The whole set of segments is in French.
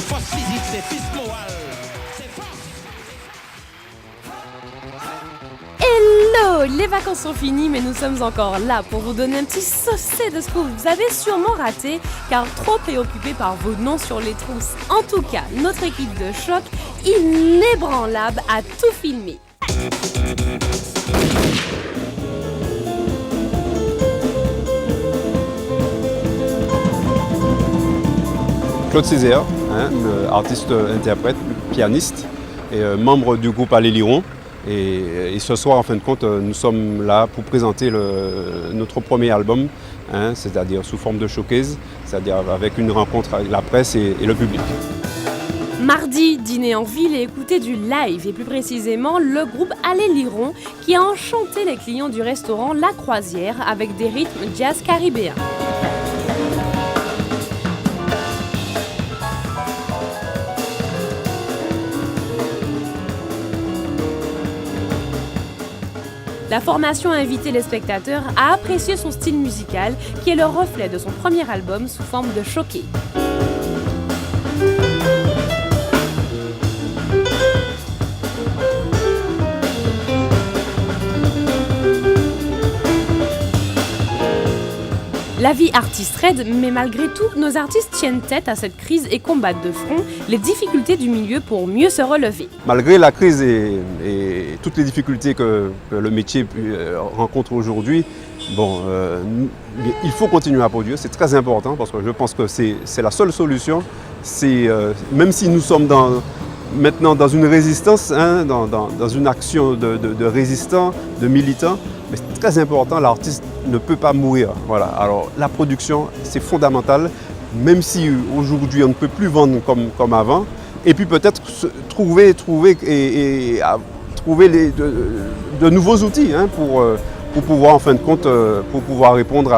c'est force physique, c'est force morale, c'est force. Hello, les vacances sont finies, mais nous sommes encore là pour vous donner un petit saucé de ce que vous avez sûrement raté, car trop préoccupés par vos noms sur les trousses. En tout cas, notre équipe de choc, inébranlable, a tout filmé. Claude Césaire, artiste, interprète, pianiste et membre du groupe Allez Liron. Et ce soir, en fin de compte, nous sommes là pour présenter notre premier album, c'est-à-dire sous forme de showcase, c'est-à-dire avec une rencontre avec la presse et le public. Mardi, dîner en ville et écouter du live, et plus précisément le groupe Allez Liron qui a enchanté les clients du restaurant La Croisière avec des rythmes jazz caribéens. La formation a invité les spectateurs à apprécier son style musical qui est le reflet de son premier album sous forme de showcase. La vie artiste raide, mais malgré tout, nos artistes tiennent tête à cette crise et combattent de front les difficultés du milieu pour mieux se relever. Malgré la crise et toutes les difficultés que le métier rencontre aujourd'hui, il faut continuer à produire, c'est très important parce que je pense que c'est la seule solution. Même si nous sommes maintenant dans une résistance, dans une action de résistants, de militants, mais c'est très important, l'artiste ne peut pas mourir. Voilà. Alors la production, c'est fondamental, même si aujourd'hui on ne peut plus vendre comme avant. Et puis peut-être trouver de nouveaux outils pour pouvoir en fin de compte pour pouvoir répondre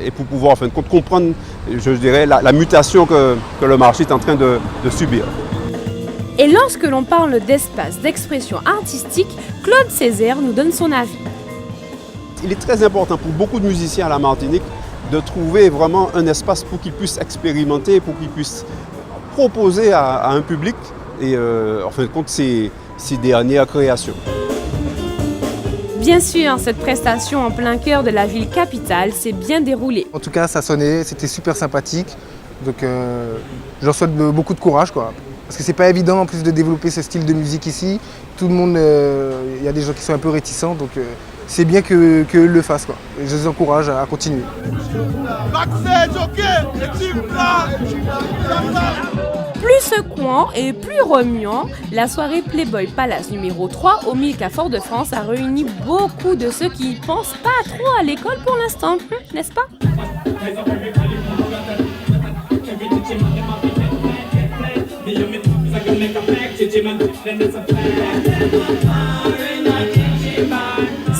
et pour pouvoir en fin de compte comprendre, je dirais, la mutation que le marché est en train de subir. Et lorsque l'on parle d'espace d'expression artistique, Claude Césaire nous donne son avis. Il est très important pour beaucoup de musiciens à la Martinique de trouver vraiment un espace pour qu'ils puissent expérimenter, pour qu'ils puissent proposer à un public et en fin de compte ces dernières créations. Bien sûr, cette prestation en plein cœur de la ville capitale s'est bien déroulée. En tout cas, ça sonnait, c'était super sympathique. Donc je leur souhaite beaucoup de courage, quoi. Parce que c'est pas évident en plus de développer ce style de musique ici. Tout le monde, il y a des gens qui sont un peu réticents, donc c'est bien qu'eux le fassent, quoi. Et je les encourage à continuer. Plus secouant et plus remuant, la soirée Playboy Palace numéro 3 au Milk à Fort-de-France a réuni beaucoup de ceux qui ne pensent pas trop à l'école pour l'instant, n'est-ce pas?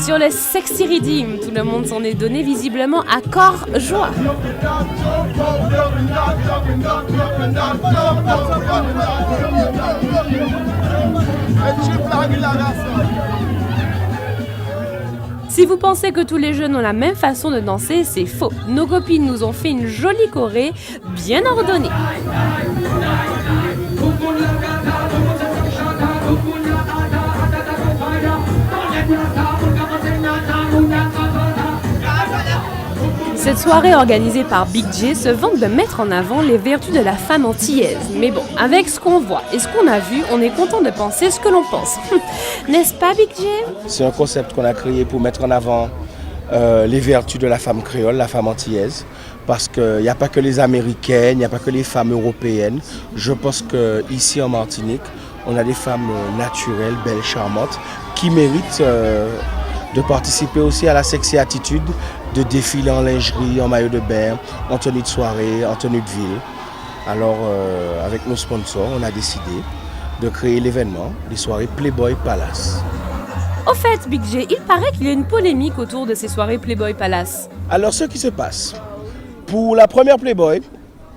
Sur le Sexy Redeem, tout le monde s'en est donné visiblement à corps joie. Si vous pensez que tous les jeunes ont la même façon de danser, c'est faux. Nos copines nous ont fait une jolie choré bien ordonnée. Cette soirée organisée par Big J se vante de mettre en avant les vertus de la femme antillaise. Mais bon, avec ce qu'on voit et ce qu'on a vu, on est content de penser ce que l'on pense. N'est-ce pas, Big J? C'est un concept qu'on a créé pour mettre en avant les vertus de la femme créole, la femme antillaise. Parce qu'il n'y a pas que les Américaines, il n'y a pas que les femmes européennes. Je pense qu'ici en Martinique, on a des femmes naturelles, belles, charmantes, qui méritent de participer aussi à la sexy attitude, de défiler en lingerie, en maillot de bain, en tenue de soirée, en tenue de ville. Alors, avec nos sponsors, on a décidé de créer l'événement, les soirées Playboy Palace. Au fait, Big J, il paraît qu'il y a une polémique autour de ces soirées Playboy Palace. Alors, ce qui se passe, pour la première Playboy,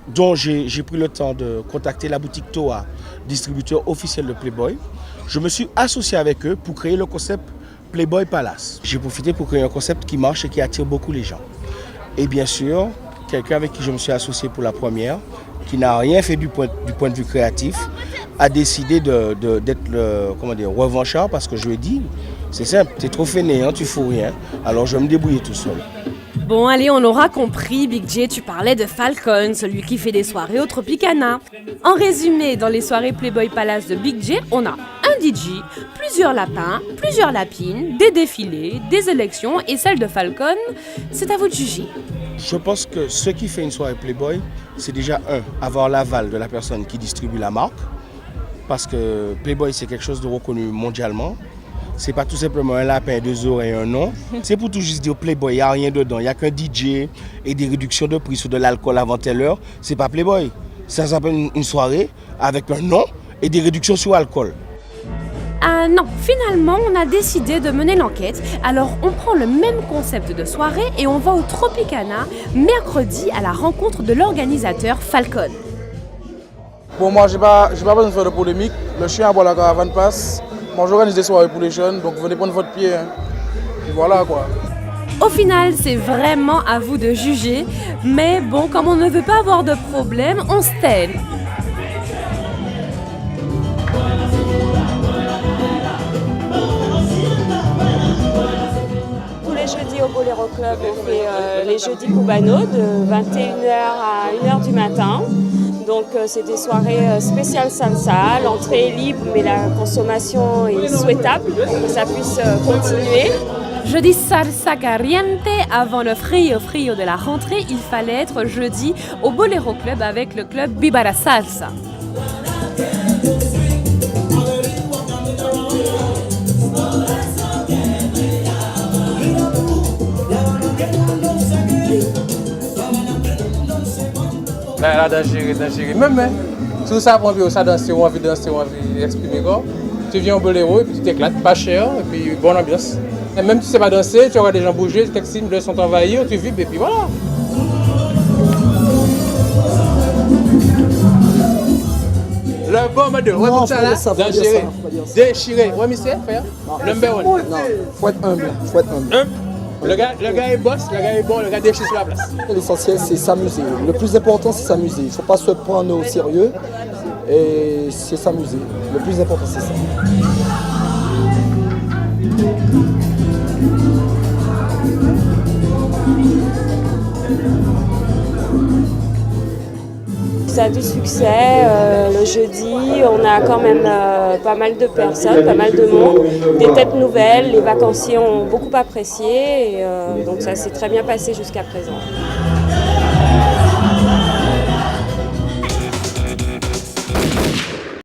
dont j'ai pris le temps de contacter la boutique Toa, distributeur officiel de Playboy, je me suis associé avec eux pour créer le concept Playboy Palace. J'ai profité pour créer un concept qui marche et qui attire beaucoup les gens. Et bien sûr, quelqu'un avec qui je me suis associé pour la première, qui n'a rien fait du point de vue créatif, a décidé d'être le revanchard parce que je lui ai dit, c'est simple, tu es trop fainéant, tu fous rien, alors je vais me débrouiller tout seul. Bon, allez, on aura compris, Big J, tu parlais de Falcon, celui qui fait des soirées au Tropicana. En résumé, dans les soirées Playboy Palace de Big J, on a un DJ, plusieurs lapins, plusieurs lapines, des défilés, des élections et celle de Falcon, c'est à vous de juger. Je pense que ce qui fait une soirée Playboy, c'est déjà avoir l'aval de la personne qui distribue la marque, parce que Playboy c'est quelque chose de reconnu mondialement. C'est pas tout simplement un lapin, 2 oreilles et un nom. C'est pour tout juste dire Playboy, il n'y a rien dedans. Il n'y a qu'un DJ et des réductions de prix sur de l'alcool avant telle heure. C'est pas Playboy. Ça s'appelle une soirée avec un nom et des réductions sur l'alcool. Ah non, finalement, on a décidé de mener l'enquête. Alors, on prend le même concept de soirée et on va au Tropicana mercredi à la rencontre de l'organisateur Falcon. Bon, moi, j'ai pas besoin de faire de polémique. Le chien aboie la caravane passe. Moi, j'organise des soirées pour les jeunes, donc venez prendre votre pied. Hein. Et voilà quoi. Au final, c'est vraiment à vous de juger. Mais bon, comme on ne veut pas avoir de problème, on se tait. Tous les jeudis au Bolero Club, on fait les jeudis Cubano de 21h à 1h du matin. Donc c'est des soirées spéciales salsa, l'entrée est libre mais la consommation est souhaitable pour que ça puisse continuer. Jeudi salsa caliente, avant le frio de la rentrée, il fallait être jeudi au Bolero Club avec le club Viva la Salsa. Là, dangereux. Même, hein, tout ça, ça danse, on a envie de danser, on a envie d'exprimer quoi. Tu viens au boléro et puis tu t'éclates, pas cher, et puis bonne ambiance. Et même si tu ne sais pas danser, tu vois des gens bouger, les taxis sont envahis, tu vibres et puis voilà. Le bon modèle, ouais, comme ça là, dangereux, déchiré. Ouais, monsieur, frère, number one. Non, faut être humble, Le gars est boss, le gars est bon, le gars déchire sur la place. L'essentiel, c'est s'amuser. Le plus important, c'est s'amuser. Il ne faut pas se prendre au sérieux. Et c'est s'amuser. Le plus important, c'est ça. Ça a du succès. Le jeudi, on a quand même pas mal de personnes, pas mal de monde, des têtes nouvelles. Les vacanciers ont beaucoup apprécié. Et, donc ça s'est très bien passé jusqu'à présent.